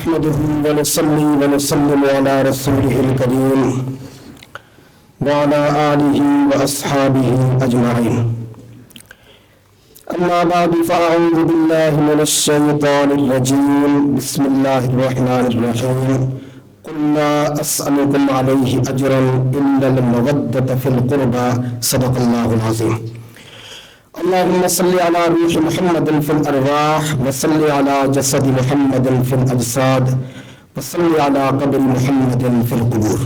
نحمده ونصلي ونسلم على رسوله الكريم وعلى آله وأصحابه أجمعين. أما بعد فأعوذ بالله من الشيطان الرجيم. بسم الله الرحمن الرحيم. قل لا أسألكم عليه أجرا إلا المودة في القربى. صدق الله العظيم. اللهم صل على روح محمد في الأرواح وصل على جسد محمد في الأجساد وصل على قبر محمد في القبور.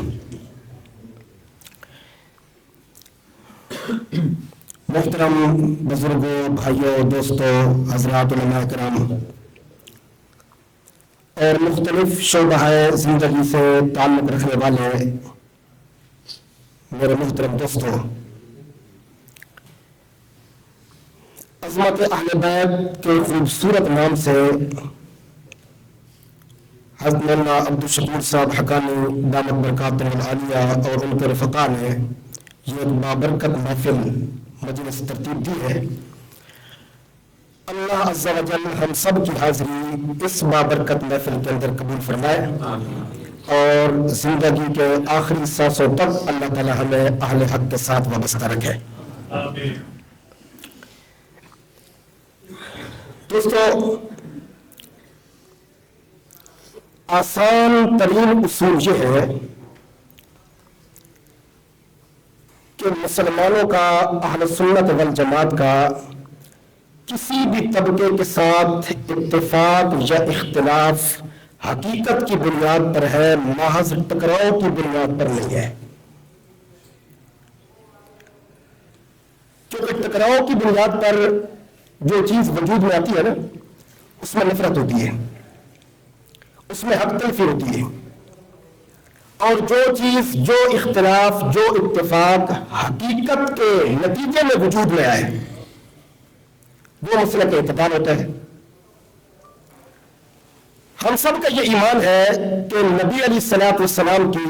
محترم بزرگوں، بھائیوں، دوستوں، حضرات علماء کرام اور مختلف شعبہ زندگی سے تعلق رکھنے والے میرے محترم دوستوں، عظمت اہل بیت کے خوبصورت نام سے حضرت مولانا عبدالشکور صاحب حقانی دامت برکاتہ العالیہ اور ان کے رفقا نے یہ ایک بابرکت محفل مجلس ترتیب دی ہے. اللہ عز و جل ہم سب کی حاضری اس بابرکت محفل کے اندر قبول فرمائے اور زندگی کے آخری سانسوں تک اللہ تعالی ہمیں اہل حق کے ساتھ وابستہ رکھے. دوستو، آسان ترین اصول یہ ہے کہ مسلمانوں کا، اہل سنت والجماعت کا کسی بھی طبقے کے ساتھ اتفاق یا اختلاف حقیقت کی بنیاد پر ہے، محض ٹکراؤ کی بنیاد پر نہیں ہے. کیونکہ ٹکراؤ کی بنیاد پر جو چیز وجود میں آتی ہے نا، اس میں نفرت ہوتی ہے، اس میں حق تلفی ہوتی ہے. اور جو چیز، جو اختلاف، جو اتفاق حقیقت کے نتیجے میں وجود میں آئے وہ مسلک اعتدال ہوتا ہے. ہم سب کا یہ ایمان ہے کہ نبی علیہ الصلوۃ والسلام کی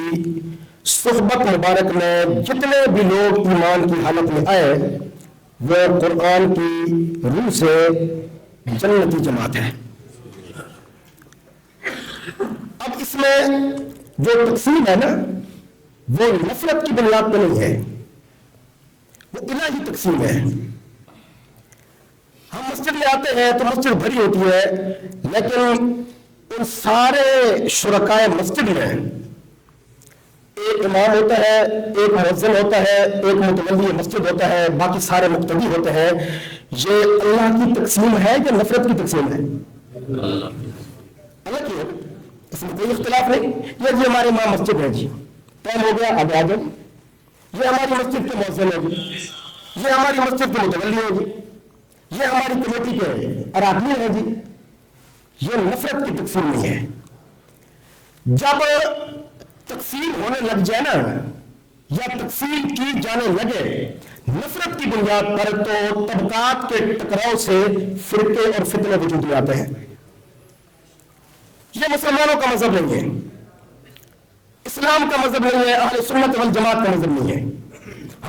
صحبت مبارک میں جتنے بھی لوگ ایمان کی حالت میں آئے وہ قرآن کی روح سے جنتی جماعت ہے. اب اس میں جو تقسیم ہے نا، وہ نفرت کی بنیاد پہ نہیں ہے، وہ الہی تقسیم ہے. ہم مسجد میں آتے ہیں تو مسجد بھری ہوتی ہے، لیکن ان سارے شرکائے مسجد میں ایک امام ہوتا ہے، ایک مؤذن ہوتا ہے، ایک متولی مسجد ہوتا ہے، باقی سارے مقتدی ہوتے ہیں. یہ اللہ کی تقسیم ہے یا نفرت کی تقسیم ہے؟ اللہ کی ہے، اس میں کوئی اختلاف نہیں. یہ ہمارے امام مسجد ہے جی، ٹائم ہو گیا، اب آ جائیں. یہ ہماری مسجد کے مؤذن ہے جی، یہ ہماری مسجد کے متولی ہے جی، یہ ہماری کمیٹی کے اراکین ہے جی. یہ نفرت کی تقسیم نہیں ہے. جب تقسیم ہونے لگ جائے نا، یا تقسیم کی جانے لگے نفرت کی بنیاد پر، تو طبقات کے ٹکراؤ سے فرقے اور فتنے وجود میں آتے ہیں. یہ مسلمانوں کا مذہب نہیں ہے، اسلام کا مذہب نہیں ہے، اہل سنت والجماعت کا مذہب نہیں ہے.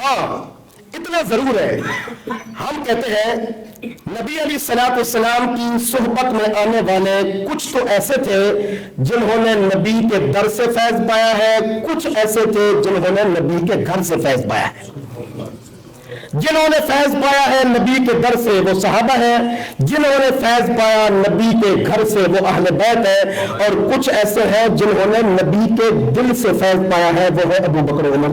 ہاں اتنا ضرور ہے، ہم کہتے ہیں نبی علیہ الصلوۃ والسلام کی صحبت میں آنے والے کچھ تو ایسے تھے جنہوں نے نبی کے در سے فیض پایا ہے، کچھ ایسے تھے جنہوں نے نبی کے گھر سے فیض پایا ہے. جنہوں نے فیض پایا ہے نبی کے در سے وہ صحابہ ہیں، جنہوں نے فیض پایا نبی کے گھر سے وہ اہل بیت ہے، اور کچھ ایسے ہیں جنہوں نے نبی کے دل سے فیض پایا ہے، وہ ہے ابو بکر عمر.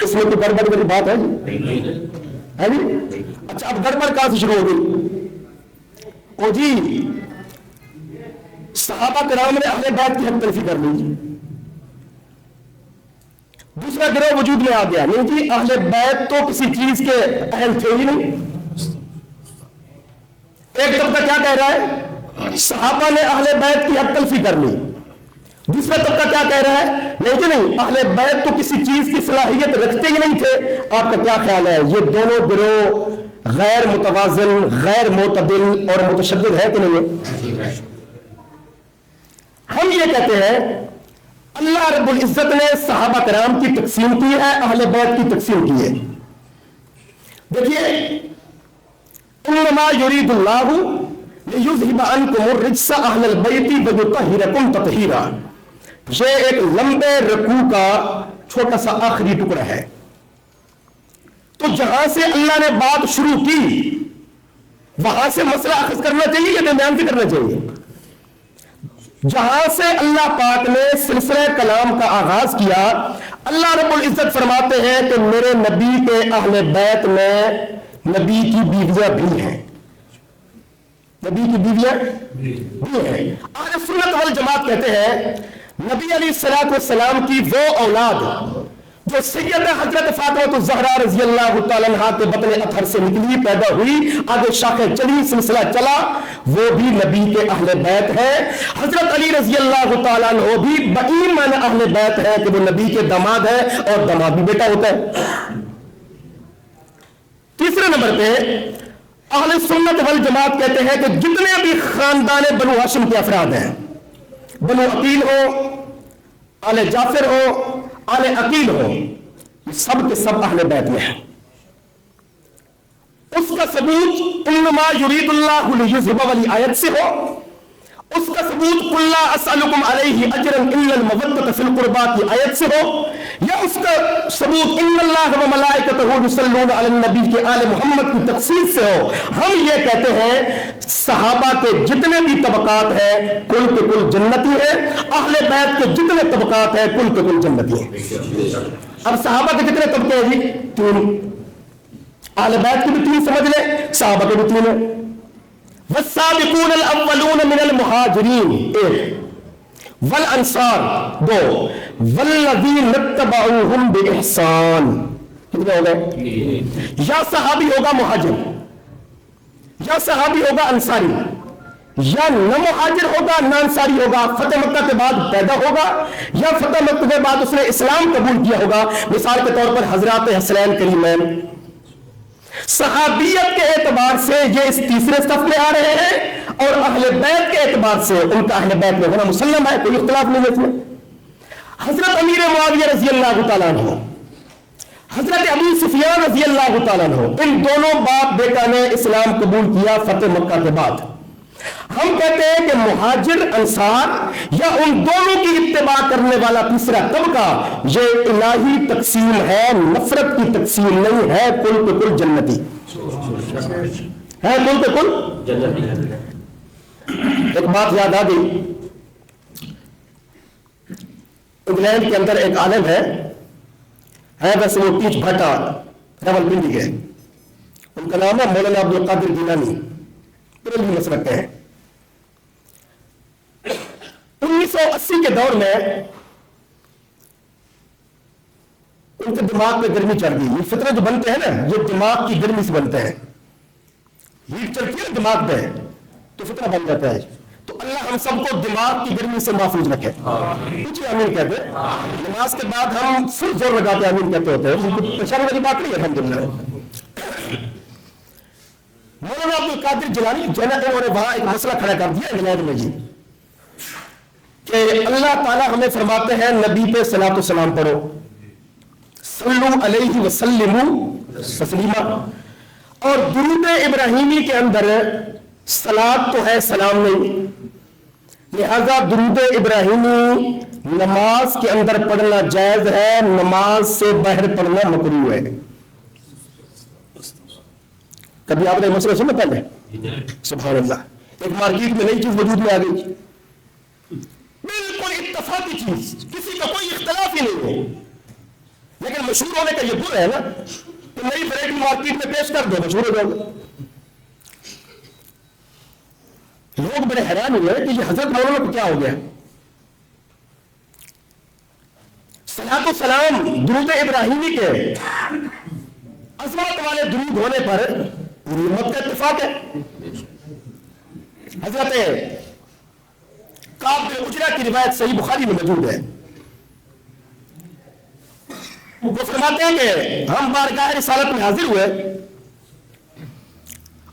اس میں کوئی گڑبڑ والی بات ہے جی؟ اچھا، اب گڑبڑ کہاں سے شروع ہو گئی؟ او جی، صحابہ کرام نے اہل بیت کی حق تلفی کر لی. دوسرا گروہ وجود میں آ گیا، نہیں جی اہل بیت تو کسی چیز کے اہل تھے ہی نہیں. ایک طبقہ کیا کہہ رہا ہے؟ صحابہ نے اہل بیت کی حق تلفی کر لی. دوسرا طبقہ کیا کہہ رہا ہے؟ نہیں جی نہیں، اہل بیت تو کسی چیز کی صلاحیت رکھتے ہی نہیں تھے. آپ کا کیا خیال ہے؟ یہ دونوں گروہ غیر متوازن، غیر معتدل اور متشدد ہے کہ نہیں ہے؟ ہم یہ کہتے ہیں اللہ رب العزت نے صحابہ کرام کی تقسیم کی ہے، اہل بیت کی تقسیم کی ہے. دیکھیے، انما یرید اللہ لِيُذْهِبَ عَنْكُمُ الرِّجْسَ أَهْلَ الْبَيْتِ وَيُطَهِّرَكُمْ تَطْهِيرًا. یہ ایک لمبے رکوع کا چھوٹا سا آخری ٹکڑا ہے. تو جہاں سے اللہ نے بات شروع کی وہاں سے مسئلہ اخذ کرنا چاہیے یا درمیان سے کرنا چاہیے؟ جہاں سے اللہ پاک نے سلسلہ کلام کا آغاز کیا اللہ رب العزت فرماتے ہیں کہ میرے نبی کے اہل بیت میں نبی کی بیویاں بھی ہیں. نبی کی بیویاں بھی ہیں. اہل سنت والجماعت کہتے ہیں نبی علیہ السلام کی وہ اولاد جو سیدہ حضرت فاطمہ الزہرا رضی اللہ تعالیٰ عنہا کے بطن اطہر سے نکلی پیدا ہوئی آگے شاخیں چلی سلسلہ چلا وہ بھی نبی کے اہل بیت ہے. حضرت علی رضی اللہ تعالیٰ عنہ بھی بایمان اہل بیت ہے کہ وہ نبی کے داماد ہے اور داماد بھی بیٹا ہوتا ہے. تیسرے نمبر پہ اہل سنت والجماعت کہتے ہیں کہ جتنے بھی خاندان بنو ہاشم کے افراد ہیں بنو عقیل ہو آل جعفر ہو آل عقیل ہو یہ سب کے سب اہل بیت میں ہیں. اس کا ثبوت انما یرید اللہ لیذھب والی آیت سے ہو. اس کا ثبوت قل لا اسألکم علیہ اجرا الا المودۃ فی القربى کی آیت سے ہو یا اس کا ثبوت ان اللہ وملائکتہ یصلون علی النبی کے آل محمد کی تخصیص سے ہو. ہم یہ کہتے ہیں صحابہ کے جتنے بھی طبقات ہیں کل کے کل جنتی ہیں. اہل بیت کے جتنے طبقات ہیں کل کے کل جنتی ہیں. اب صحابہ کے کتنے طبقے ہیں جی؟ 3. اہل بیت کے بھی 3 سمجھ لیں صحابہ کے بھی 3 ہیں. والسابقون الاولون من المہاجرین 1 والانصار 2 والذین اتبعوہم باحسان کتنے ہو گئے؟ یا صحابی ہوگا مہاجر یا صحابی ہوگا انصاری یا نہ مہاجر ہوگا نہ انصاری ہوگا فتح مکہ کے بعد پیدا ہوگا یا فتح مکہ کے بعد اس نے اسلام قبول کیا ہوگا. مثال کے طور پر حضرات حسنین کریمین صحابیت کے اعتبار سے یہ اس تیسرے صف میں آ رہے ہیں اور اہل بیت کے اعتبار سے ان کا اہل بیت میں ہونا مسلم ہے کوئی اختلاف نہیں ہے اس میں. حضرت امیر معاویہ رضی اللہ تعالیٰ عنہ حضرت ابو سفیان رضی اللہ تعالیٰ عنہ ان دونوں باپ بیٹا نے اسلام قبول کیا فتح مکہ کے بعد. ہم کہتے ہیں کہ مہاجر انصار یا ان دونوں کی اتباع کرنے والا تیسرا طبقہ یہ الہی تقسیم ہے نفرت کی تقسیم نہیں ہے کل کے کل جنتی ہے کل کے کل جنتی. ایک بات یاد آ گئی انگلینڈ کے اندر ایک عالم ہے ویسے وہ پیچ بھٹا راول پنڈی کے ان کا نام ہے مولانا عبد القادر گیلانی بریلوی مسلک کے ہیں. 1980 کے دور میں ان کے دماغ پہ گرمی چڑھ گئی. یہ فطرے جو بنتے ہیں نا یہ دماغ کی گرمی سے بنتے ہیں. ہیٹ چڑھتی ہے دماغ پہ تو فطرہ بن جاتا ہے. تو اللہ ہم سب کو دماغ کی گرمی سے محفوظ رکھے. کچھ امین کہتے ہیں نماز کے بعد ہم پھر زور لگاتے امین کہتے ہوتے ہیں پریشانی والی بات نہیں ہے الحمدللہ. مولانا عبد القادر جیلانی جو ہے نا انہوں نے وہاں ایک مسئلہ کھڑا کر دیا انگلینڈ میں جی کہ اللہ تعالیٰ ہمیں فرماتے ہیں نبی پہ صلاۃ و سلام پڑھو صلو علیہ وسلموا تسلیما اور درود ابراہیمی کے اندر صلاۃ تو ہے سلام نہیں لہذا درود ابراہیمی نماز کے اندر پڑھنا جائز ہے نماز سے باہر پڑھنا مکروہ ہے. کبھی آپ نے مسئلہ سنا پہلے؟ سبحان اللہ. ایک مارکیٹ میں نئی چیز وجود میں آ گئی بالکل اتفاقی چیز کسی کا کوئی اختلاف ہی نہیں ہے لیکن مشہور ہونے کا یہ بر ہے نا کہ نئی ویرائٹی مارکیٹ میں پیش کر دو مشہور ہو جاؤ گے. لوگ بڑے حیران ہوئے کہ یہ حضرت مولانا کو کیا ہو گیا. صلاۃ و سلام درود ابراہیمی کے عظمت والے درود ہونے پر پوری امت کا اتفاق ہے. حضرت کعب بن عجرہ کی روایت صحیح بخاری میں موجود ہے. وہ فرماتے ہیں کہ ہم بارگاہ رسالت میں حاضر ہوئے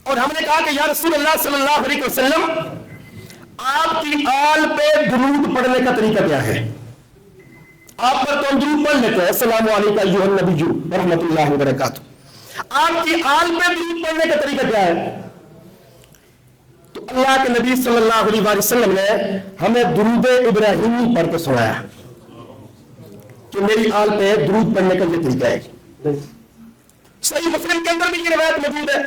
اور ہم نے کہا کہ یا رسول اللہ صلی اللہ علیہ وسلم آپ کی آل پہ درود پڑھنے کا طریقہ کیا ہے. آپ پر تو ہم درود پڑھ لیتے ہیں السلام علیکم ایھا النبی ورحمۃ اللہ وبرکاتہ. آپ کی آل پہ درود پڑھنے کا طریقہ کیا ہے؟ تو اللہ کے نبی صلی اللہ علیہ وسلم نے ہمیں درود ابراہیمی پڑھ کے سنایا کہ میری آل پہ درود پڑھنے کا یہ طریقہ ہے. صحیح مسلم کے اندر بھی یہ روایت موجود ہے.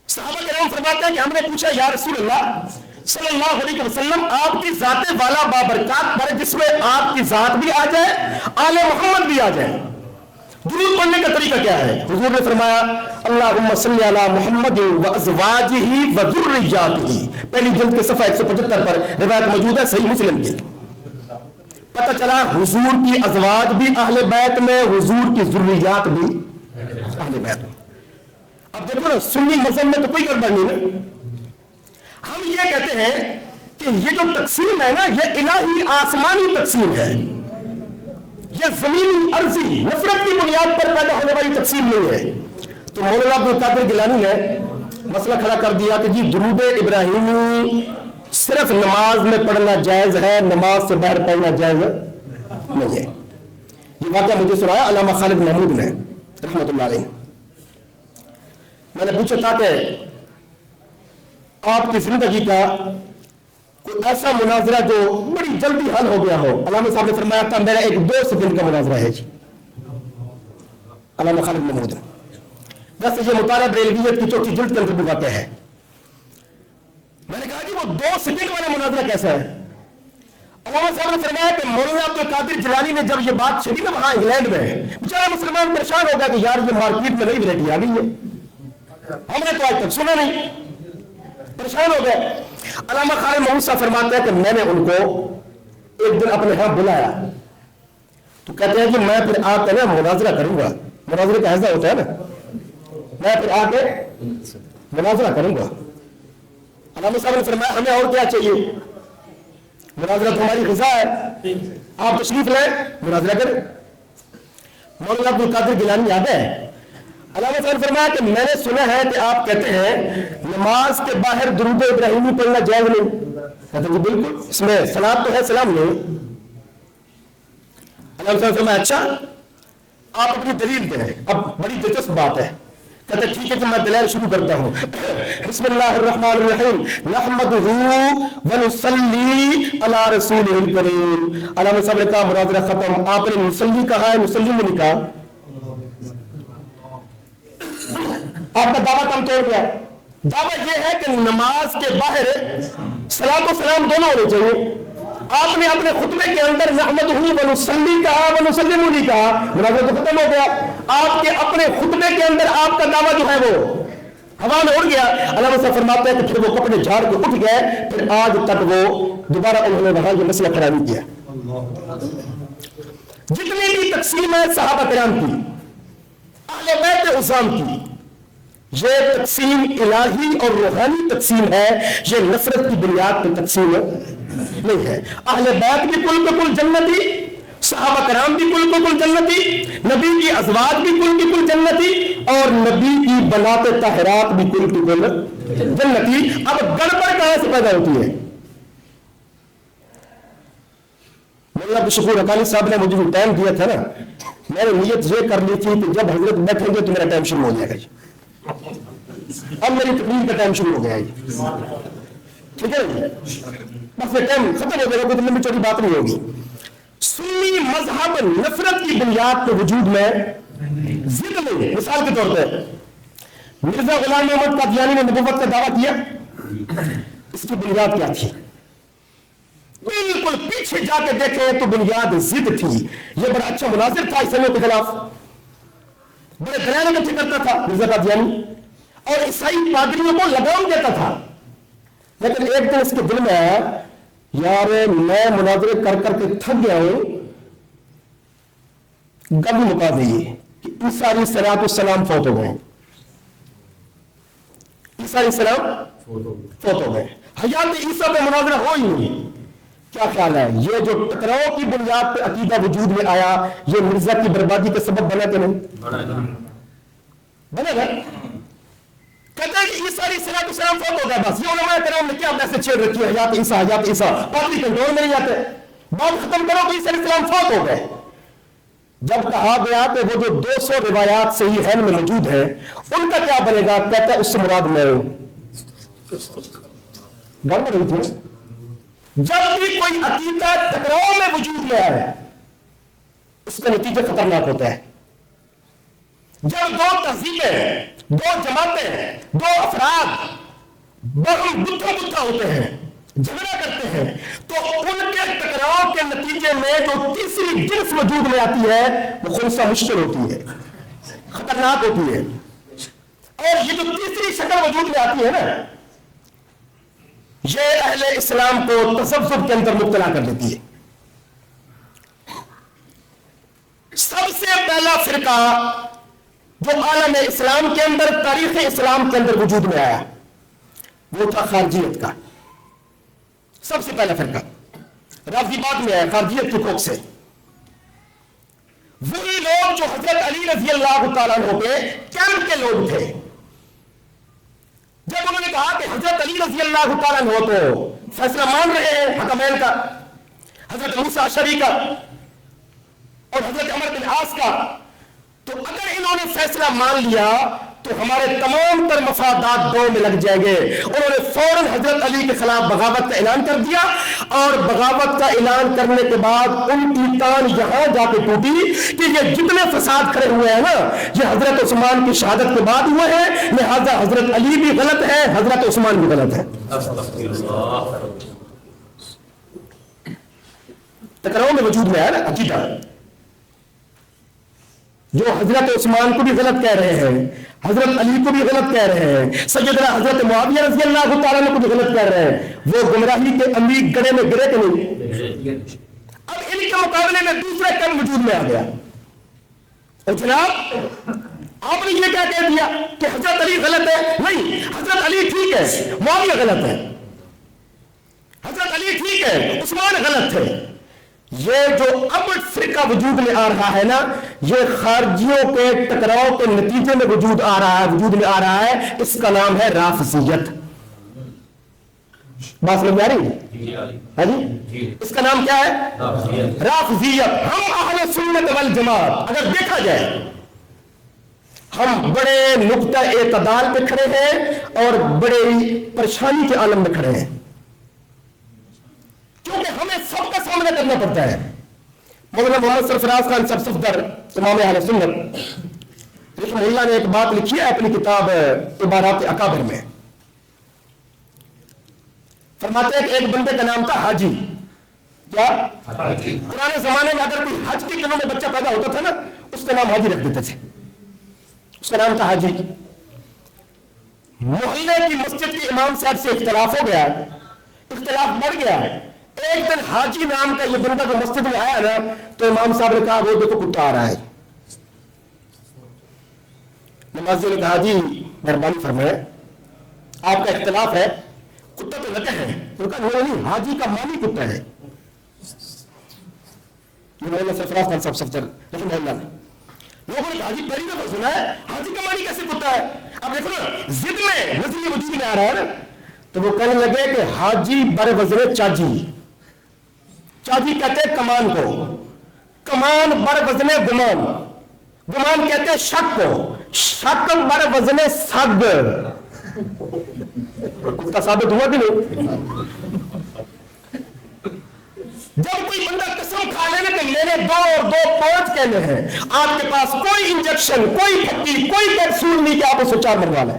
صحابہ کرام فرماتے ہیں کہ ہم نے پوچھا یا رسول اللہ صلی اللہ علیہ وسلم آپ کی ذات والا بابرکات پر جس میں آپ کی ذات بھی آ جائے آل محمد بھی آ جائے درود پڑھنے کا طریقہ کیا ہے؟ حضور نے فرمایا اللہم صلی علی محمد و ازواجہ و ذریاتہ. پہلی جلد کے صفحہ 175 پر روایت موجود ہے صحیح مسلم کی. پتہ چلا حضور کی ازواج بھی اہل بیت میں, حضور کی ذریات بھی اہل بیت میں. اب دیکھو نا سنی مذہب میں تو کوئی گڑبڑ نہیں نا. ہم یہ کہتے ہیں کہ یہ جو تقسیم ہے نا یہ الہی آسمانی تقسیم ہے, یہ زمینی ارضی نفرت کی بنیاد پر پیدا ہونے والی تقسیم نہیں ہے. تو مولانا عبد القادر گیلانی نے مسئلہ کھڑا کر دیا کہ جی درود ابراہیمی صرف نماز میں پڑھنا جائز ہے, نماز سے باہر پڑھنا جائز نہیں ہے. یہ واقعہ مجھے سنایا علامہ خالد محمود نے رحمۃ اللہ علیہ. میں نے پوچھا تھا کہ آپ کی زندگی کا کوئی ایسا مناظرہ جو بڑی جلدی حل ہو گیا ہو. علامہ صاحب نے فرمایا تھا میرا ایک 2 سیکنڈ کا مناظرہ ہے جی. علامہ خالد محمود ویسے یہ مطالعہ بریلویت کی 4تھی جلد کے اندر واقع ہے. میں نے کہا کہ وہ 2 سیکنڈ والا مناظرہ کیسا ہے؟ علامہ صاحب نے فرمایا کہ مولانا عبد القادر جیلانی نے جب یہ بات چھڑی نا وہاں انگلینڈ میں, بیچارہ مسلمان پریشان ہو گیا کہ یار یہ مارکیٹ میں نئی ویرائٹی آ گئی ہے, ہم نے تو آج تک سنا نہیں, پریشان ہو گئے. علامہ خالد محمود صاحب فرماتے ہیں کہ میں نے ان کو ایک دن اپنے ہاں بلایا تو کہتے ہیں کہ میں پھر آ کے نا مناظرہ کروں گا. مناظرے کا ایسا ہوتا ہے نا, میں پھر آ کے مناظرہ کروں گا. علامہ صاحب نے فرمایا ہمیں اور کیا چاہیے, مناظرہ تو ہماری غذا ہے, آپ تشریف لیں مناظرہ کریں. مولانا عبد القادر گیلانی یاد ہے علامہ صاحب نے فرمایا کہ میں نے سنا ہے کہ آپ کہتے ہیں نماز کے باہر درود ابراہیمی پڑھنا جائز نہیں. کہتے ہیں بالکل اس میں سلام تو ہے سلام نہیں. علامہ صاحب نے فرمایا اچھا آپ اپنی دلیل دیں. اب بڑی دلچسپ بات ہے. کہتے ہیں ٹھیک ہے کہ میں دلیل شروع کرتا ہوں. بسم اللہ الرحمن الرحیم نحمدہ ونصلی علی رسولہ الکریم. علامہ صاحب نے کہا مناظرہ ختم. آپ نے مصلی کہا ہے, مسلم نے نہیں کہا. آپ کا دعویٰ کم توڑ گیا. دعویٰ یہ ہے کہ نماز کے باہر صلاۃ و سلام دونوں ہونے چاہیے. آپ نے اپنے خطبے کے اندر نحمدہ ونصلی کہا, ونسلم نہیں کہا, مناظرہ تو ختم ہو گیا. آپ کے اپنے خطبے کے اندر آپ کا دعویٰ جو ہے وہ ہوا میں اڑ گیا. علامہ صاحب فرماتے ہیں کہ پھر وہ کپڑے جھاڑ کے اٹھ گئے. پھر آج تک وہ دوبارہ انہوں نے وہاں یہ مسئلہ کھڑا نہیں کیا. جتنی بھی تقسیم ہے صحابہ کرام کی, اہل بیت عظام کی, یہ تقسیم الہی اور روحانی تقسیم ہے. یہ نفرت کی بنیاد پر تقسیم نہیں ہے. اہل بیت بھی کل کے کل جنتی, صحابہ کرام بھی کل کے کل جنتی, نبی کی ازواج بھی کل کے کل جنتی, اور نبی کی بنات طاہرات بھی کل کے کل جنتی. اب گڑبڑ کہاں سے پیدا ہوتی ہے؟ مولانا شکور حقانی صاحب نے مجھے جو ٹائم دیا تھا نا, میں نے نیت یہ کر لی تھی کہ جب حضرت بیٹھیں گے تو میرا ٹائم شروع ہو جائے گا جی. اب میری تقریر کا ٹائم شروع ہو گیا جی. ٹھیک ہے بس یہ ٹائم ختم ہو جائے گا, کوئی لمبی چوڑی بات نہیں ہوگی. سنی مذہب نفرت کی بنیاد کے وجود میں ضد نہیں. مثال کے طور پہ مرزا غلام محمد قادیانی نے نبوت کا دعویٰ کیا, اس کی بنیاد کیا تھی؟ بالکل پیچھے جا کے دیکھیں تو بنیاد ضد تھی. یہ بڑا اچھا مناظر تھا عیسائیوں کے خلاف, بڑے دلائل اکٹھے کرتا تھا مرزا قادیانی, اور عیسائی پادریوں کو لگام دیتا تھا. لیکن ایک دن اس کے دل میں آیا یار میں مناظرے کر کر کے تھک گیا ہوں, گل مکا دیے کہ عیسیٰ علیہ الصلوۃ والسلام فوت ہو گئے. عیسیٰ علیہ السلام فوت ہو گئے. حیات عیسیٰ پہ مناظرہ ہو ہی نہیں. کیا خیال ہے یہ جو ٹکراؤ کی بنیاد پہ عقیدہ وجود میں آیا, یہ مرزا کی بربادی کا سبب بنا کہ نہیں بنے گا؟ کہتے ہیں کہ عیسیٰ علیہ السلام فوت ہو گیا. بس یہ علماء کرام نے کیا ایسے چھیڑ رکھی ہے حیات عیسیٰ حیات عیسیٰ, پادری کنٹرول میں نہیں آتے. بات ختم کرو تو عیسیٰ علیہ السلام فوت ہو گئے. جب کہا گیا کہ وہ جو 200 روایات صحیح ہے میں موجود ہیں ان کا کیا بنے گا، کہتا ہے اس سے مراد میں ہوں۔ جب بھی کوئی عقیدہ ٹکراؤ میں وجود میں آئے اس کا نتیجہ خطرناک ہوتا ہے۔ جب دو تہذیبیں، دو جماعتیں، دو افراد بہم گتھا ہوتے ہیں، جھگڑا کرتے ہیں، تو ان کے ٹکراؤ کے نتیجے میں جو تیسری جنس وجود میں آتی ہے وہ خنثی مشکل ہوتی ہے، خطرناک ہوتی ہے۔ اور یہ جو تیسری شکل وجود میں آتی ہے نا، یہ اہل اسلام کو تذبذب کے اندر مبتلا کر دیتی ہے۔ سب سے پہلا فرقہ جو عالم اسلام کے اندر، تاریخ اسلام کے اندر وجود میں آیا وہ تھا خارجیت کا۔ سب سے پہلا فرقہ رافضی بعد میں آیا خارجیت کی کوکھ سے۔ وہی لوگ جو حضرت علی رضی اللہ تعالیٰ عنہ کے کیمپ کے لوگ تھے، جب انہوں نے کہا کہ حضرت علی رضی اللہ تعالیٰ عنہ تو فیصلہ مان رہے ہیں حکمین کا، حضرت موسیٰ اشعری کا اور حضرت عمر بن عاص کا، تو اگر انہوں نے فیصلہ مان لیا تو ہمارے تمام تر مفادات دو میں لگ جائیں گے۔ انہوں نے فوراً حضرت علی کے خلاف بغاوت کا اعلان کر دیا، اور بغاوت کا اعلان کرنے کے بعد ان کی تان یہاں جا کے ٹوٹی کہ یہ جتنے فساد کھڑے ہوئے ہیں نا یہ حضرت عثمان کی شہادت کے بعد ہوئے ہیں، لہذا حضرت علی بھی غلط ہے، حضرت عثمان بھی غلط ہے۔ ٹکراؤ میں وجود میں ہے نا عقیدہ، جو حضرت عثمان کو بھی غلط کہہ رہے ہیں، حضرت علی کو بھی غلط کہہ رہے ہیں، سیدنا حضرت معاویہ رضی اللہ تعالیٰ کو بھی غلط کہہ رہے ہیں، وہ گمراہی کے امیر گڑے میں گرے کہ نہیں؟ اب ان کے مقابلے میں دوسرا کم وجود میں آ گیا، اور جناب آپ نے یہ کیا کہہ دیا کہ حضرت علی غلط ہے؟ نہیں، حضرت علی ٹھیک ہے، معاویہ غلط ہے، حضرت علی ٹھیک ہے، عثمان غلط ہے۔ یہ جو اب فرقہ وجود میں آ رہا ہے نا، یہ خارجیوں کے ٹکراؤ کے نتیجے میں وجود میں آ رہا ہے، اس کا نام ہے رافضیت۔ بات سمجھ میں آ رہی ہے جی؟ اس کا نام کیا ہے؟ رافضیت۔ ہم اہل سنت والجماعت اگر دیکھا جائے ہم بڑے نقطہ اعتدال پہ کھڑے ہیں اور بڑے پریشانی کے عالم میں کھڑے ہیں، کیونکہ ہمیں سب کا سامنا کرنا پڑتا ہے۔ مولانا محمد سرفراز خان صاحب صفدر امام اہل سنت رحمہ اللہ نے ایک بات لکھی ہے اپنی کتاب عبارات اکابر میں، فرماتے ہیں کہ ایک بندے کا نام تھا حاجی۔ کیا؟ پرانے زمانے میں اگر کوئی حج کے دنوں میں بچہ پیدا ہوتا تھا نا اس کا نام حاجی رکھ دیتے تھے، اس کا نام تھا حاجی۔ محلے کی مسجد کے امام صاحب سے اختلاف ہو گیا، اختلاف بڑھ گیا، ایک دن حاجی نام کا یہ بندہ جو مسجد میں آیا نا تو امام صاحب نے کہا وہ دیکھو کتا آ رہا ہے۔ نمازی نے کہا جی مہربانی فرمائے آپ کا اختلاف ہے، کتا تو لگے ہیں؟ تو کہا نہیں، حاجی کا معنی کتا ہے۔ مولانا سرفراز خان صاحب صفدر رحمہ اللہ نے لوگوں نے کہا جی پہلی دفعہ سنا ہے حاجی کا معنی کیسے کتا ہے؟ اب دیکھو نا ضد میں نظریہ وجود میں آ رہا ہے نا، تو وہ کہنے لگے کہ حاجی بر وزن چاجی، چاجی کہتے ہیں کمان کو، کمان بر وزن گمان، گمان کہتے ہیں شک کو، شک بر وزن سگ۔ اس کا ثابت ہوا کہ نہیں؟ جب کوئی بندہ قسم کھا لینا کہ میں نے 2 اور 2 5 کہنے ہیں، آپ کے پاس کوئی انجیکشن، کوئی پٹی، کوئی کیپسول نہیں کہ آپ اسے 4 منگوا لیں،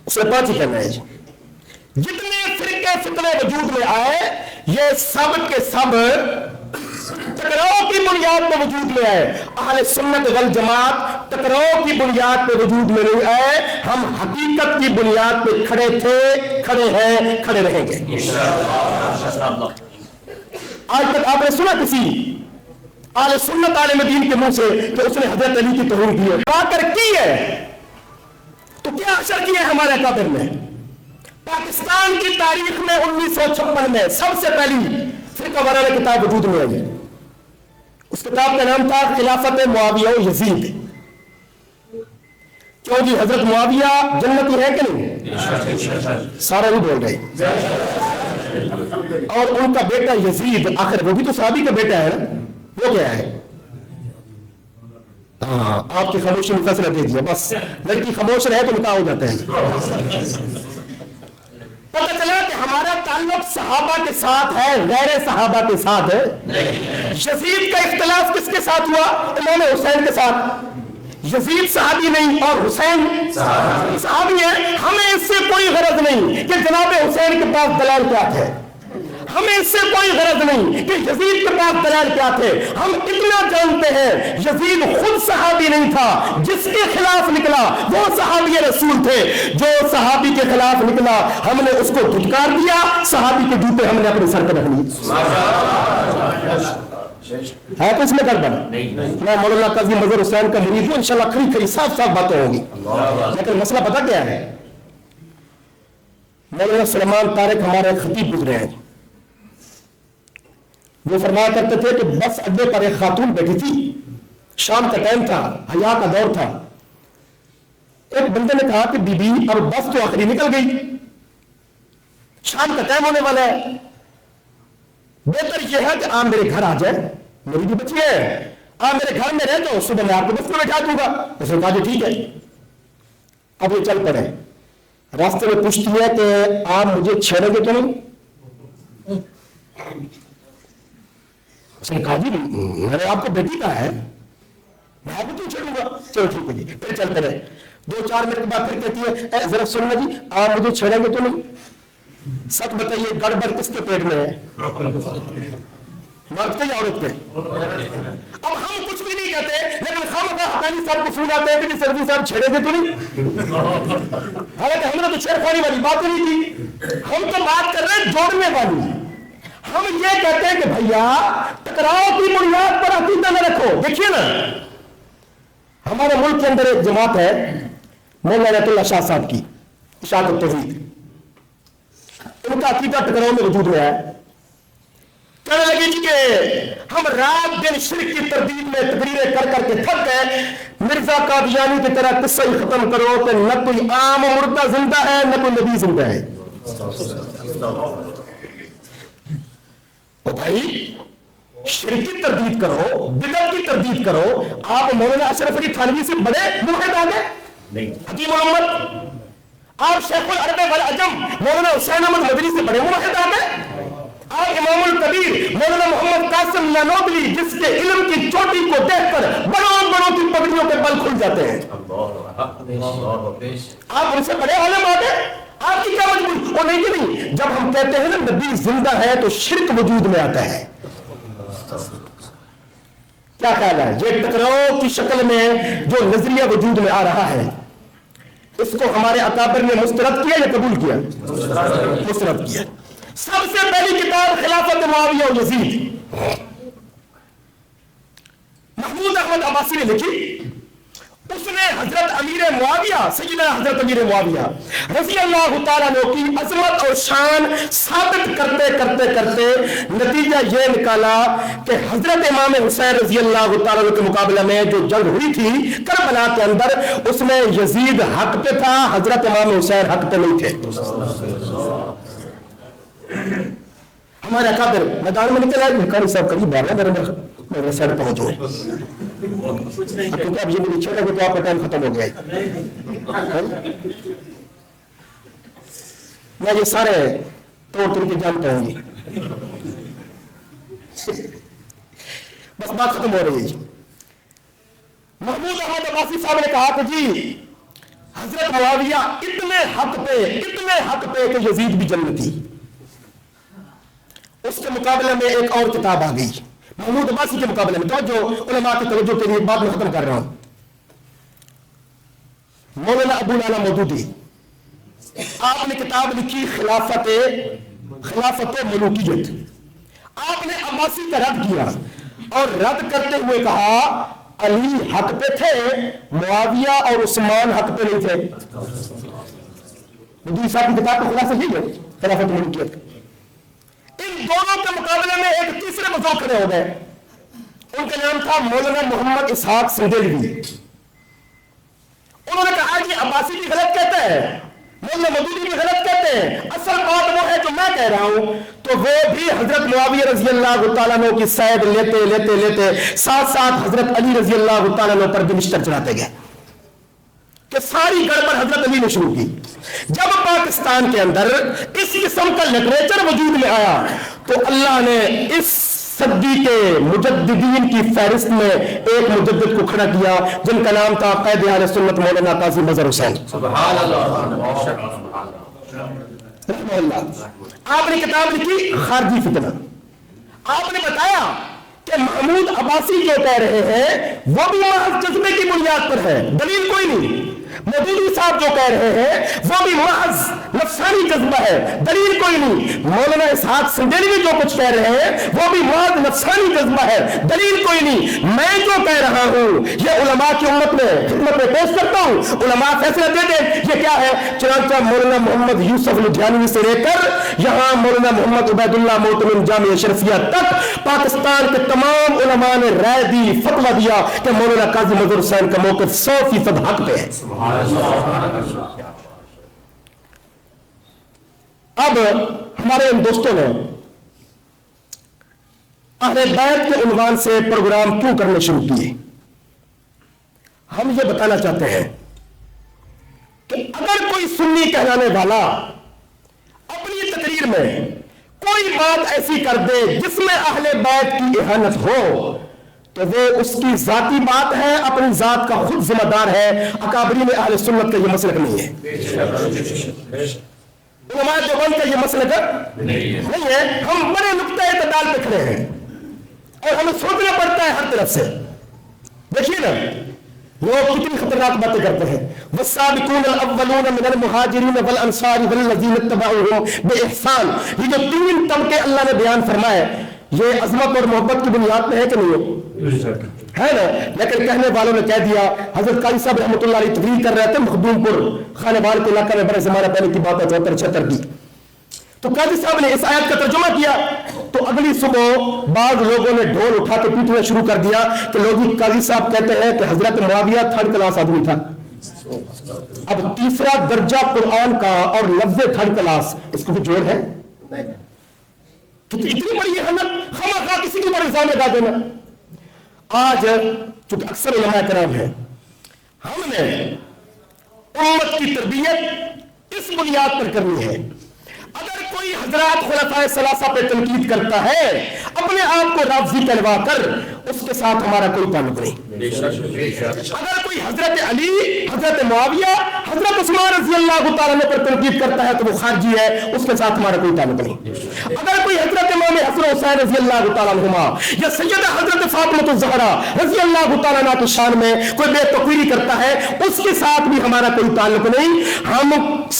اسے 5 ہی کہنا ہے جی۔ جتنے فرقے فتنے وجود میں آئے یہ سب کے سب ٹکراؤ کی بنیاد پہ وجود میں آئے۔ اہل سنت والجماعت ٹکراؤ کی بنیاد پہ وجود میں نہیں آئے، ہم حقیقت کی بنیاد پہ کھڑے تھے، کھڑے ہیں، کھڑے رہیں گے۔ آج تک آپ نے سنا کسی اہل سنت عالم دین کے منہ سے کہ اس نے حضرت علی کی توہین کی ہے؟ آ کر کی ہے تو کیا اثر کیا ہے ہمارے اکابر میں؟ پاکستان کی تاریخ میں 1956 میں سب سے پہلی فرقہ وارانہ کتاب وجود میں آئی، اس کتاب کا نام تھا خلافت معاویہ و یزید۔ کیوں جی حضرت معاویہ جنتی ہے کہ نہیں؟ سارا نہیں بول رہے۔ اور ان کا بیٹا یزید، آخر وہ بھی تو صحابی کا بیٹا ہے نا، وہ کیا ہے؟ ہاں آپ کی خاموشی میں فیصلہ دے دیا بس، لڑکی خاموش رہے تو نکاح ہو جاتا ہے۔ پتہ چلا کہ ہمارا تعلق صحابہ کے ساتھ ہے، غیر صحابہ کے ساتھ ہے۔ یزید کا اختلاف کس کے ساتھ ہوا؟ امام حسین کے ساتھ۔ یزید صحابی نہیں اور حسین صحابی ہے۔ ہمیں اس سے کوئی غرض نہیں کہ جناب حسین کے پاس دلائل کیا تھے، ہمیں اس سے کوئی غرض نہیں کہ یزید کے پاس دلائل کیا تھے۔ ہم اتنا جانتے ہیں یزید خود صحابی نہیں تھا، جس کے خلاف نکلا وہ صحابی رسول تھے۔ جو صحابی کے خلاف نکلا ہم نے اس کو دھتکار دیا، صحابی کے جوتے ہم نے اپنے سر پہ رکھ لیے۔ ہے تو اس میں گڑبڑ؟ میں مولانا قاضی مظہر حسین کا مرید ہوں، انشاءاللہ کھری کھری صاف صاف باتیں ہوں گی، لیکن مسئلہ پتہ کیا ہے؟ مولانا سلیمان طارق ہمارے خطیب گزرے ہیں، وہ فرمایا کرتے تھے کہ بس اڈے پر ایک خاتون بیٹھی تھی، شام کا ٹائم تھا، حیا کا دور تھا۔ ایک بندے نے کہا کہ بی بی اب بس تو آخری نکل گئی، شام کا ٹائم ہونے والا ہے، بہتر یہ ہے کہ آپ میرے گھر آ جائے، میری بھی بچی ہے، آپ میرے گھر میں رہ تو صبح میں آپ کو بس میں بٹھا دوں گا۔ اس نے کہا جی ٹھیک ہے۔ اب وہ چل پڑے، راستے میں پوچھتی ہے کہ آپ مجھے چھیڑیں گے تو نہیں؟ اس نے کہا جی میں نے آپ کو بیٹی کہا ہے، میں آپ کو کیوں چھیڑوں گا؟ چلو ٹھیک ہے جی، پھر چلتے رہے۔ 2-4 منٹ کے بعد پھر کہتی ہے اے ذرا سننا جی، آپ مجھے چھیڑیں گے تو نہیں؟ سچ بتائیے گڑبڑ کس کے پیٹ میں ہے، مرد کے یا عورت کے؟ اب ہم کچھ بھی نہیں کہتے لیکن خامخواہ حقانی صاحب کو سن جاتے ہیں کہ سردی صاحب چھیڑے گے تو نہیں؟ حالانکہ ہم نے تو چھیڑخانی والی بات ہی نہیں کی، ہم تو بات کر رہے ہیں جوڑنے والی۔ ہم یہ کہتے ہیں کہ بھیا ٹکراؤ کی بنیاد پر عقیدہ نہ رکھو۔ دیکھیے نا ہمارے ملک کے اندر ایک جماعت ہے مولانا عنایت اللہ شاہ صاحب کی، اشاعت التوحید، ان کا عقیدہ ٹکراؤ میں وجود میں ہے۔ کہنے لگی جی کہ ہم رات دن شرک کی تردید میں تقریریں کر کر کے تھک گئے، مرزا قادیانی کی طرح قصہ ہی ختم کرو کہ نہ کوئی عام مردہ زندہ ہے نہ کوئی نبی زندہ ہے۔ بھائی شرک کی تردید کرو، بدعت کی تردید کرو، آپ مولانا اشرف علی تھانوی سے بڑے موحد آ گئے، حکیم محمد، آپ شیخ العرب والعجم مولانا حسین احمد مدنی سے بڑے موحد آ گئے، آپ امام الکبیر مولانا محمد قاسم نانوتوی جس کے علم کی چوٹی کو دیکھ کر بڑوں بڑوں کی پگڑیوں کے بل کھل جاتے ہیں، آپ ان سے بڑے عالم آ گئے، آپ کی کیا مجبوری؟ وہ نہیں، جب ہم کہتے ہیں نا نبی زندہ ہے تو شرک وجود میں آتا ہے۔ کیا خیال ہے یہ ٹکراؤ کی شکل میں جو نظریہ وجود میں آ رہا ہے، اس کو ہمارے اکابر نے مسترد کیا یا قبول کیا؟ مسترد کیا۔ سب سے پہلی کتاب خلافت معاویہ و یزید محمود احمد عباسی نے لکھی، اس نے حضرت امیر معاویہ سیدنا حضرت امیر معاویہ رضی اللہ تعالیٰ عنہ کی عظمت اور شان ثابت کرتے کرتے کرتے نتیجہ یہ نکالا کہ حضرت امام حسین رضی اللہ تعالیٰ عنہ کے مقابلہ میں جو جنگ ہوئی تھی کربلا کے اندر، اس میں یزید حق پہ تھا، حضرت امام حسین حق پہ نہیں تھے۔ ہمارے اکابر میدان میں نکل آئے، قاری صاحب قریب آ رہے ہیں، میرے سائڈ پہنچ گئے، کیونکہ اب یہ مجھے چھوڑا کہ تو آپ کا ٹائم ختم ہو گیا ہے۔ میں یہ سارے طور طریقے جانتا ہوں، بس بات ختم ہو رہی ہے۔ محمود احمد عباسی صاحب نے کہا کہ جی حضرت معاویہ اتنے حق پہ کہ یزید بھی جنتی۔ اس کے مقابلے میں ایک اور کتاب آ گئی محمود عباسی کے مقابلے میں، جو علماء کی توجہ کے لیے بات میں ختم کر رہا ہوں، مولانا ابو العلا مودودی، آپ نے کتاب لکھی خلافت ملوکیت۔ آپ نے عباسی کا رد کیا اور رد کرتے ہوئے کہا علی حق پہ تھے، معاویہ اور عثمان حق پہ نہیں تھے۔ مودودی صاحب کی کتاب کا خلاصہ یہی ہے خلافت ملوکیت۔ ان دونوں کے مقابلے میں ایک تیسرے بزرگ کھڑے ہو گئے، ان کا نام تھا مولانا محمد اسحاق سندھلوی۔ انہوں نے کہا کہ عباسی بھی غلط کہتا ہے، مولانا مودودی بھی غلط کہتے ہیں، اصل بات وہ ہے جو میں کہہ رہا ہوں تو وہ بھی حضرت معاویہ رضی اللہ تعالیٰ عنہ کی سید لیتے لیتے لیتے ساتھ ساتھ حضرت علی رضی اللہ تعالیٰ عنہ پر بھی بستر چڑھاتے گئے کہ ساری گڑبڑ حضرت علی نے شروع کی. جب پاکستان کے اندر اس قسم کا لٹریچر وجود میں آیا تو اللہ نے اس صدی کے مجددین کی فہرست میں ایک مجدد کو کھڑا کیا جن کا نام تھا قائد اہل سنت مولانا قاضی مظہر حسین سبحان اللہ. آپ نے کتاب لکھی خارجی فتنہ. آپ نے بتایا کہ محمود عباسی جو کہہ رہے ہیں وہ بھی محض جذبے کی بنیاد پر ہے, دلیل کوئی نہیں. مودودی صاحب جو کہہ رہے ہیں وہ بھی محض نفسانی جذبہ ہے, دلیل کوئی نہیں. مولانا اسحاق سندیلوی جو کچھ کہہ رہے ہیں وہ بھی محض نفسانی جذبہ ہے, دلیل کوئی نہیں. میں جو کہہ رہا ہوں یہ علماء کی امت میں خدمت میں پیش کرتا ہوں, علماء فیصلہ دے دیں یہ کیا ہے. چنانچہ مولانا محمد یوسف لدھیانوی سے لے کر یہاں مولانا محمد عبید اللہ معتمد جامعہ اشرفیہ تک پاکستان کے تمام علماء نے رائے دی, فتویٰ دیا کہ مولانا قاضی مظہر حسین کا موقف 100% حق پہ ہے. اب ہمارے ان دوستوں نے اہل بیت کے عنوان سے پروگرام کیوں کرنے شروع کیے. ہم یہ بتانا چاہتے ہیں کہ اگر کوئی سنی کہلانے والا اپنی تقریر میں کوئی بات ایسی کر دے جس میں اہل بیت کی اہانت ہو تو وہ اس کی ذاتی بات ہے, اپنی ذات کا خود ذمہ دار ہے. اکابرین اہل سنت کا یہ مسلک نہیں ہے, علماء دیوبند کا یہ مسلک نہیں ہے. ہم بڑے نقطہ اعتدال پہ کھڑے ہیں اور ہمیں سوچنا پڑتا ہے ہر طرف سے. دیکھیے نا لوگ کتنی خطرناک باتیں کرتے ہیں. والسابقون الاولون من المہاجرین والانصار والذین اتبعوهم باحسان, یہ جو 3 طبقے اللہ نے بیان فرمائے یہ عظمت اور محبت کی بنیاد پہ ہے کہ نہیں ہے نا. لیکن کہنے والوں نے کہہ دیا. حضرت قاری صاحب رحمۃ اللہ علیہ تقریر کر رہے تھے مخدوم پور خانے وال کے علاقہ میں, بڑے زمانہ پہلے کی بات ہے 74-76 کی. تو قاضی صاحب نے اس آیت کا ترجمہ کیا تو اگلی صبح بعض لوگوں نے ڈھول اٹھا کے پیٹنا شروع کر دیا کہ لوگ قاضی صاحب کہتے ہیں کہ حضرت معاویہ 3rd کلاس آدمی تھا. اب 3 درجہ قرآن کا اور لفظ 3rd کلاس اس کو بھی جوڑ ہے. اتنی بڑی اہمیت خواہ کسی کے اوپر الزام لگا دینا. آج چونکہ اکثر علماء کرام ہیں, ہم نے امت کی تربیت اس بنیاد پر کرنی ہے. اگر کوئی حضرات خلفائے ثلاثہ پہ تنقید کرتا ہے اپنے آپ کو رافضی کہلوا کر اس کے ساتھ ہمارا کوئی تعلق نہیں. اگر کوئی حضرت علی, حضرت معاویہ, حضرت عثمان رضی اللہ تعالیٰ پر تنقید کرتا ہے تو وہ خارجی ہے, اس کے ساتھ ہمارا کوئی تعلق نہیں. اگر کوئی حضرت امام حسن حسین رضی اللہ تعالیٰ عنہما یا سیدہ حضرت فاطمہ الزہرا رضی اللہ تعالیٰ عنہ کی شان میں کوئی بے تقویری کرتا ہے اس کے ساتھ بھی ہمارا کوئی تعلق نہیں. ہم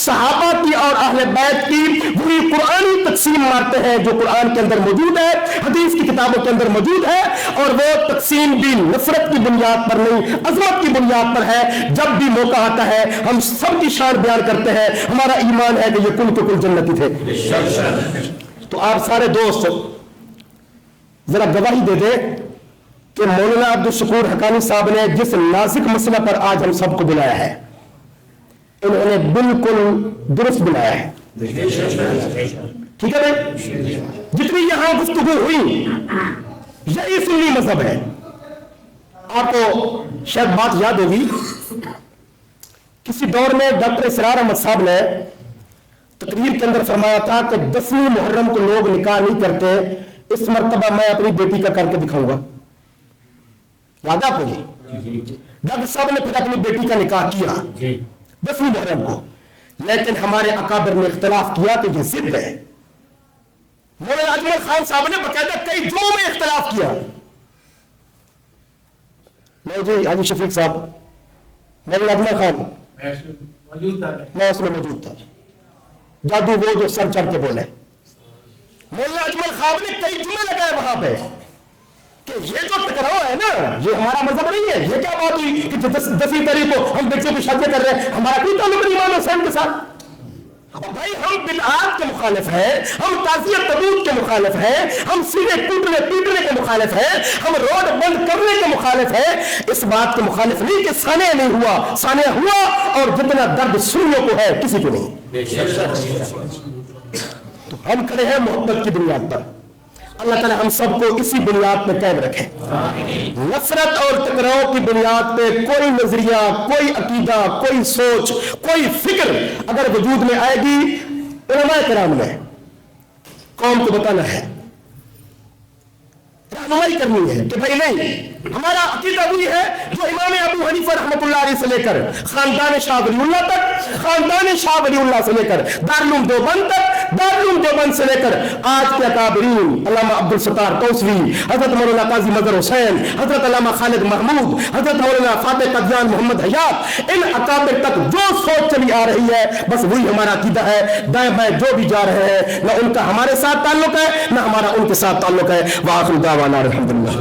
صحابہ کی اور اہل بیت کی وہی قرآنی تقسیم مارتے ہیں جو قرآن کے اندر موجود ہے, حدیث کی کتابوں کے اندر موجود ہے, اور وہ تقسیم بھی نفرت کی بنیاد پر نہیں عظمت کی بنیاد پر ہے. جب بھی موقع آتا ہے ہم سب کی شان بیان کرتے ہیں. ہمارا ایمان ہے کہ یہ کل کے کل جنتی تھے. تو آپ سارے دوست ذرا گواہی دے دیں کہ مولانا عبدالشکور حقانی صاحب نے جس نازک مسئلہ پر آج ہم سب کو بلایا ہے انہوں نے بالکل درست بلایا ہے. ٹھیک ہے بھائی, جتنی یہاں گفتگو ہوئی یہی سنی مذہب ہے. آپ کو شاید بات یاد ہوگی کسی دور میں ڈاکٹر اسرار احمد صاحب نے تقریر کے اندر فرمایا تھا کہ 10ویں محرم کو لوگ نکاح نہیں کرتے, اس مرتبہ میں اپنی بیٹی کا کر کے دکھاؤں گا. یاد آپ کو ڈاکٹر صاحب نے پھر اپنی بیٹی کا نکاح کیا 10ویں محرم کو, لیکن ہمارے اکابر نے اختلاف کیا کہ یہ ضد ہے. مولانا اجمل خان صاحب نے باقاعدہ کئی جمعوں میں اختلاف کیا. نہیں جی حاجی شفیق صاحب, مولانا اجمل خان میں اس میں موجود تھا. جادو وہ جو سر چڑھ کے بولے, مولانا اجمل خان نے کئی جمعے لگائے وہاں پہ کہ یہ جو ٹکراؤ ہے نا یہ ہمارا مذہب نہیں ہے. یہ کیا بات ہوئی کہ 10ویں تاریخ کو ہم بچوں کی شادی کر رہے ہیں, ہمارا کوئی تعلق نہیں امام حسین کے ساتھ. بھائی ہم بدعات کے مخالف ہیں, ہم تعزیہ تبوت کے مخالف ہیں, ہم سینے ٹوٹنے پیٹنے کے مخالف ہیں, ہم روڈ بند کرنے کے مخالف ہیں. اس بات کے مخالف نہیں کہ سانیہ نہیں ہوا, سانیہ ہوا, اور جتنا درد سنیوں کو ہے کسی کو نہیں. تو ہم کھڑے ہیں محبت کی بنیاد پر. اللہ تعالیٰ ہم سب کو اسی بنیاد پہ قائم رکھے. نفرت اور ٹکراؤ کی بنیاد پہ کوئی نظریہ، کوئی عقیدہ، کوئی سوچ، کوئی فکر اگر وجود میں آئے گی، علماء کرام نے قوم کو بتانا ہے، رہنمائی کرنی ہے کہ بھائی نہیں، ہمارا عقیدہ وہی ہے جو امام ابو حنیفہ رحمۃ اللہ علیہ سے لے کر خاندان شاہ ولی اللہ تک، خاندان شاہ ولی اللہ سے لے کر دارالعلوم دیوبند تک، دارالعلوم دیوبند سے لے کر آج کے اکابرین علامہ عبدالستار توسوی، حضرت مولانا قاضی مظہر حسین، حضرت علامہ خالد محمود، حضرت مولانا فاتح قدیان محمد حیات، ان اکابر تک جو سوچ چلی آ رہی ہے بس وہی ہمارا عقیدہ ہے. دائیں بائیں جو بھی جا رہے ہیں، نہ ان کا ہمارے ساتھ تعلق ہے، نہ ہمارا ان کے ساتھ تعلق ہے. وآخر دعوانا الحمدللہ.